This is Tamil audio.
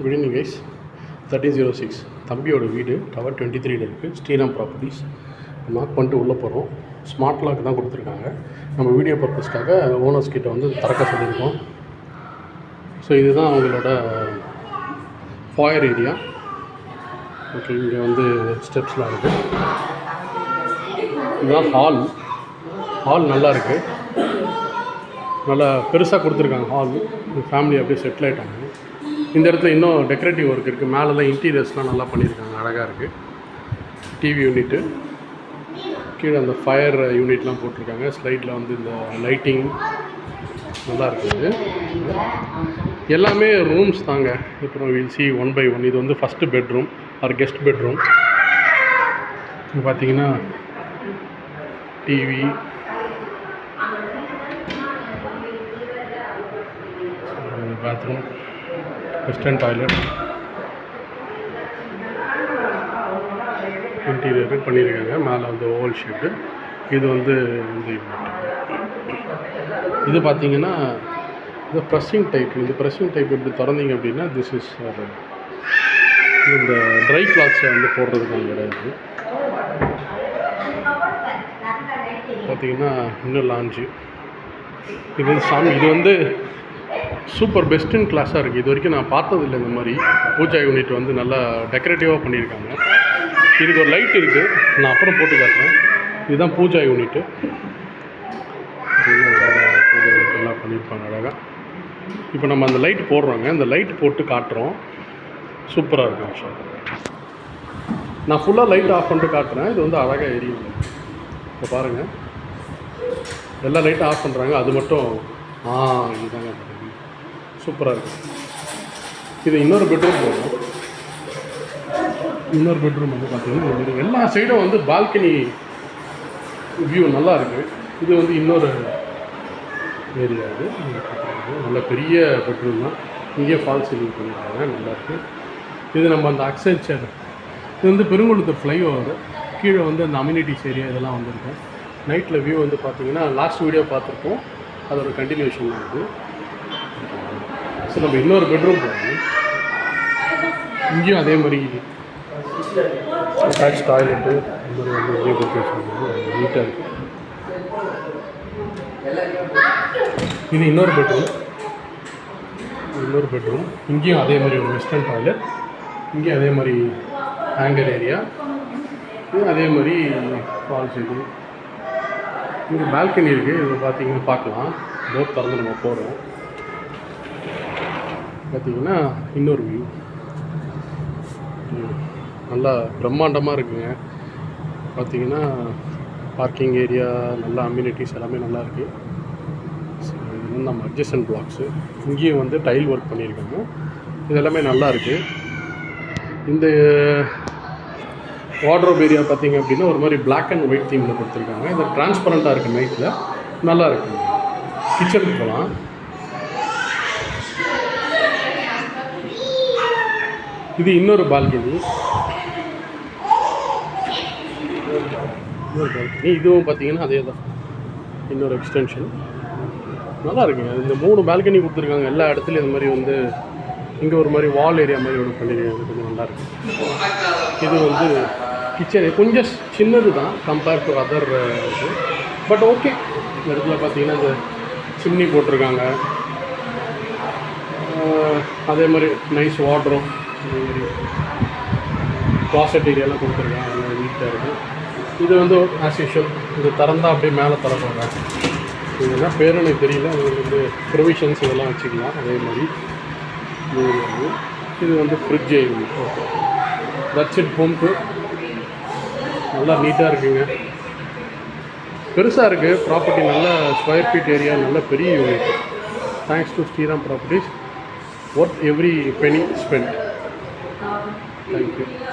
Good evening guys. 1306 தம்பியோட வீடு டவர் 23ல் இருக்குது. ஸ்ரீராம் ப்ராப்பர்ட்டிஸ். லாக் பண்ணிட்டு உள்ளே போகிறோம். ஸ்மார்ட் லாக் தான் கொடுத்துருக்காங்க. நம்ம வீடியோ பர்பஸ்க்காக ஓனர்ஸ் கிட்ட வந்து திறக்க சொல்லியிருக்கோம். ஸோ இதுதான் அவங்களோட ஃபாயர் ஏரியா. ஓகே, இங்கே வந்து ஸ்டெப்ஸ்லாம் இருக்குது. இதுதான் ஹால் நல்லா இருக்குது. நல்லா பெருசாக கொடுத்துருக்காங்க ஹால். ஃபேமிலி அப்படியே செட்டில் ஆகிட்டாங்க. இந்த இடத்துல இன்னும் டெக்கரேட்டிவ் ஒர்க் இருக்குது. மேலெலாம் இன்டீரியர்ஸ்லாம் நல்லா பண்ணியிருக்காங்க, அழகாக இருக்குது. டிவி யூனிட்டு, கீழே அந்த ஃபயர் யூனிட்லாம் போட்டிருக்காங்க. ஸ்லைடில் வந்து இந்த லைட்டிங் நல்லா இருக்குது. எல்லாமே ரூம்ஸ் தாங்க. அப்புறம் வில் சி 1 by 1. இது வந்து first bedroom or guest bedroom. இங்கே பார்த்தீங்கன்னா TV, bathroom, western toilet, interior பண்ணியிருக்காங்க. மேலே வந்து ஓவல் ஷீட்டு. இது வந்து இது பார்த்தீங்கன்னா இந்த ப்ரெஸ்ஸிங் டைப். இந்த ப்ரெஸ்ஸிங் டைப் எப்படி திறந்தீங்க அப்படின்னா திஸ் இஸ் இந்த ட்ரை கிளாத்ஸை வந்து போடுறதுக்கான இடம். இது பார்த்தீங்கன்னா இன்னும் லாஞ்சு. இது வந்து இது வந்து சூப்பர் பெஸ்ட் இன் கிளாஸாக இருக்குது. இது வரைக்கும் நான் பார்த்ததில்லை இந்த மாதிரி. பூஜா யூனிட் வந்து நல்லா டெக்கரேட்டிவாக பண்ணியிருக்காங்க. இதுக்கு ஒரு லைட் இருக்குது, நான் அப்புறம் போட்டு காட்டுறேன். இதுதான் பூஜா யூனிட்டு. நல்லா பண்ணியிருப்பாங்க அழகாக. இப்போ நம்ம அந்த லைட் போடுறோங்க. அந்த லைட் போட்டு காட்டுறோம். சூப்பராக இருக்கும் விஷயம். நான் ஃபுல்லாக லைட் ஆஃப் பண்ணிட்டு காட்டுறேன். இது வந்து அழகாக எரியும். இப்போ பாருங்கள், எல்லா லைட்டும் ஆஃப் பண்ணுறாங்க. அது மட்டும் இதுதாங்க சூப்பராக இருக்கும். இது இன்னொரு பெட்ரூம் போகும். இன்னொரு பெட்ரூம் வந்து பார்த்தீங்கன்னா எல்லா சைடும் வந்து பால்கனி வியூ நல்லா இருக்குது. இது வந்து இன்னொரு ஏரியா. இது நல்ல பெரிய பெட்ரூம் தான். இங்கேயே ஃபால் சீலிங் பண்ணியிருக்காங்க, நல்லாயிருக்கு. இது நம்ம அந்த அக்சென்ச்சர், இது வந்து பெருங்குளத்தூர் ஃப்ளைஓவர். கீழே வந்து அந்த அம்யூனிட்டிஸ் ஏரியா இதெல்லாம் வந்துருக்கு. நைட்டில் வியூ வந்து பார்த்தீங்கன்னா லாஸ்ட் வீடியோ பார்த்துருக்கோம், அதோட கண்டினியூஷன் தான் இது. ஸோ நம்ம இன்னொரு பெட்ரூம் போகணும். இங்கேயும் அதே மாதிரி அட்டாச் டாய்லெட்டு இந்த மாதிரி வந்து ஒரே கொடுத்து நீட்டாக இருக்குது. இது இன்னொரு பெட்ரூம். இங்கேயும் அதே மாதிரி ஒரு வெஸ்டர்ன் டாய்லெட். இங்கேயும் அதே மாதிரி ஹேங்கர் ஏரியா. இது அதே மாதிரி ஃபால்ஸ். இது இங்கே பால்கனி இருக்குது. இது பார்த்தீங்கன்னா பார்க்கலாம். டோர் திறந்து நம்ம போகிறோம். பார்த்தீங்கன்னா இன்னொரு வியூ நல்லா பிரம்மாண்டமாக இருக்குங்க. பார்த்தீங்கன்னா பார்க்கிங் ஏரியா, நல்லா அம்யூனிட்டிஸ் எல்லாமே நல்லா இருக்குது. இது வந்து நம்ம அட்ஜஸ்டன்ட் பிளாக்ஸு. இங்கேயும் வந்து டைல் ஒர்க் பண்ணியிருக்காங்க. இது எல்லாமே நல்லா இருக்குது. இந்த வார்ட்ரோப் ஏரியா பார்த்தீங்க அப்படின்னா ஒரு மாதிரி பிளாக் அண்ட் ஒயிட் தீமில் கொடுத்துருக்காங்க. இது டிரான்ஸ்பரண்ட்டாக இருக்குது நைட்டில், நல்லா இருக்குது. கிச்சனுக்கு போகலாம். இது இன்னொரு பால்கனி. இதுவும் பார்த்தீங்கன்னா அதே தான், இன்னொரு எக்ஸ்டென்ஷன். நல்லா இருக்குங்க. இந்த 3 பால்கனி கொடுத்துருக்காங்க. எல்லா இடத்துலையும் இந்த மாதிரி வந்து இங்கே ஒரு மாதிரி வால் ஏரியா மாதிரி ஒன்று பண்ணியிருக்காங்க. கொஞ்சம் நல்லாயிருக்கு. இது வந்து கிச்சன் கொஞ்சம் சின்னது தான் கம்பேர் டு அதர் இது. But okay. இந்த இடத்துல பார்த்தீங்கன்னா இந்த சிம்னி போட்டிருக்காங்க. அதே மாதிரி நைஸ் வார்ட்ரோப், க்ளாசெட் ஏரியாலாம் கொடுத்துருக்காங்க. நீட்டாக இருக்குது. இது வந்து ஆஸ் யூஷுவல் இது திறந்தால் அப்படியே மேலே திறப்பாங்க. இதெல்லாம் பேர் எனக்கு தெரியல. அது வந்து ப்ரொவிஷன்ஸ் இதெல்லாம் வச்சுக்கலாம். அதே மாதிரி இது வந்து fridge unit. Okay, that's it. Pump நல்லா நீட்டாக இருக்குங்க. பெருசாக இருக்குது ப்ராப்பர்ட்டி. நல்ல ஸ்கொயர் ஃபீட் ஏரியா, நல்ல பெரிய unit. Thanks to Sriram properties. Worth every penny spent. Thank you.